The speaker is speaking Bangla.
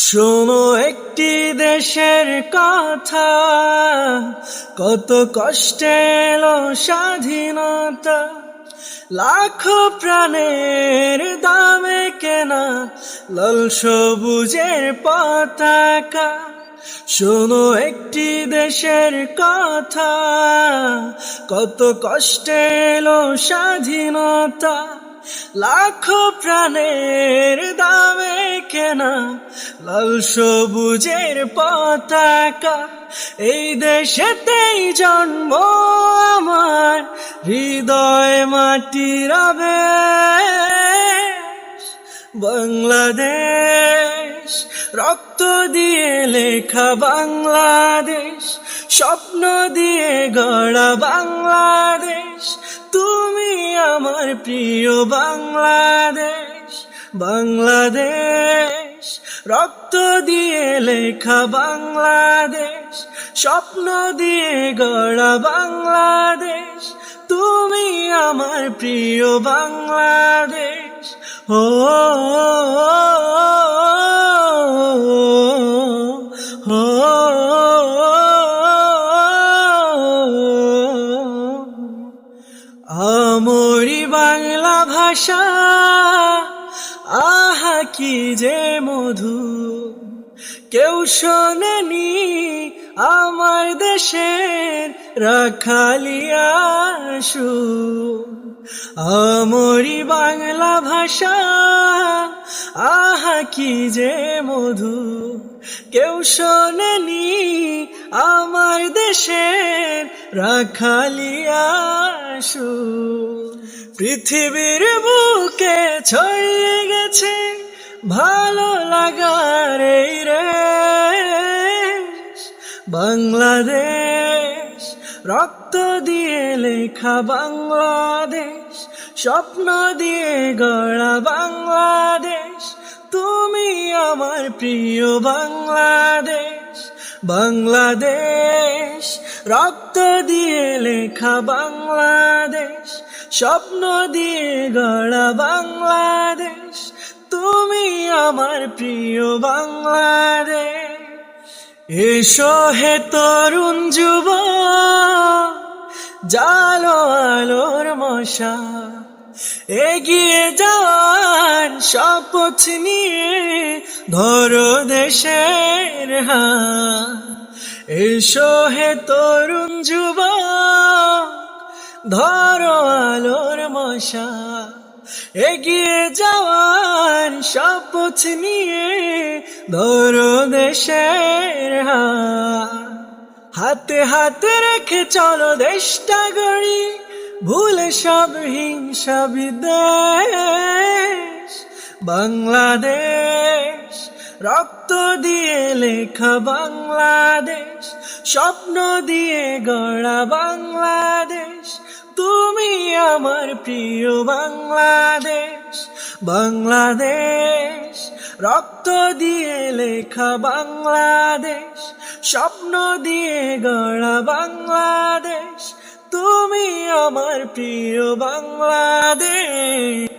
শোনো একটি দেশের কথা, কত কষ্টে এলো স্বাধীনতা, লাখো প্রাণের দামে কেনা লাল সবুজের পতাকা। শোনো একটি দেশের কথা, কত কষ্টে এলো স্বাধীনতা, লাখো প্রাণের দামে কেনা লাল সবুজের পতাকা। এই দেশেতেই জন্ম আমার, হৃদয় মাটির আবেশ। বাংলাদেশ, রক্ত দিয়ে লেখা বাংলাদেশ, স্বপ্ন দিয়ে গড়া বাংলাদেশ। তুমি আমার প্রিয় বাংলাদেশ। বাংলাদেশ, রক্ত দিয়ে লেখা বাংলাদেশ, স্বপ্ন দিয়ে গড়া বাংলাদেশ। তুমি আমার প্রিয় বাংলাদেশ। ও আমরি বাংলা ভাষা, আহা কি যে মধু, কেউ শোনেনি আমার দেশের রাখালিয়া সুর। আমরি বাংলা ভাষা, আহা কি যে মধু, কেউ শোনেনি আমার দেশের রাখালিয়া সুর। পৃথিবীর বুকে ছড়িয়ে গেছে ভালো লাগার এই রেশ। বাংলাদেশ, রক্ত দিয়ে লেখা বাংলাদেশ, স্বপ্ন দিয়ে গড়া বাংলাদেশ। তুমি আমার প্রিয় বাংলাদেশ। বাংলাদেশ, রক্ত দিয়ে লেখা বাংলাদেশ, স্বপ্ন দিয়ে গড়া বাংলাদেশ। তুমি আমার প্রিয় বাংলাদেশ। এসো হে তরুণ যুবক, জালো আলোর মশা, এগিয়ে যাওয়ার শপথ নিয়ে ধরো দেশের হাত। এসো হে তরুণ যুবক, ধরো আলোর মশা, এগিয়ে যাওয়ার শপথ নিয়ে ধরো দেশের হাত। হাতে হাতে রেখে চলো দেশটা গড়ি, ভুলে সব হিংসা বিদ্বেষ। বাংলাদেশ, রক্ত দিয়ে লেখা বাংলাদেশ, স্বপ্ন দিয়ে গড়া বাংলাদেশ। তুমি আমার প্রিয় বাংলাদেশ। বাংলাদেশ, রক্ত দিয়ে লেখা বাংলাদেশ, স্বপ্ন দিয়ে গড়া বাংলাদেশ। তুমি আমার প্রিয় বাংলাদেশ।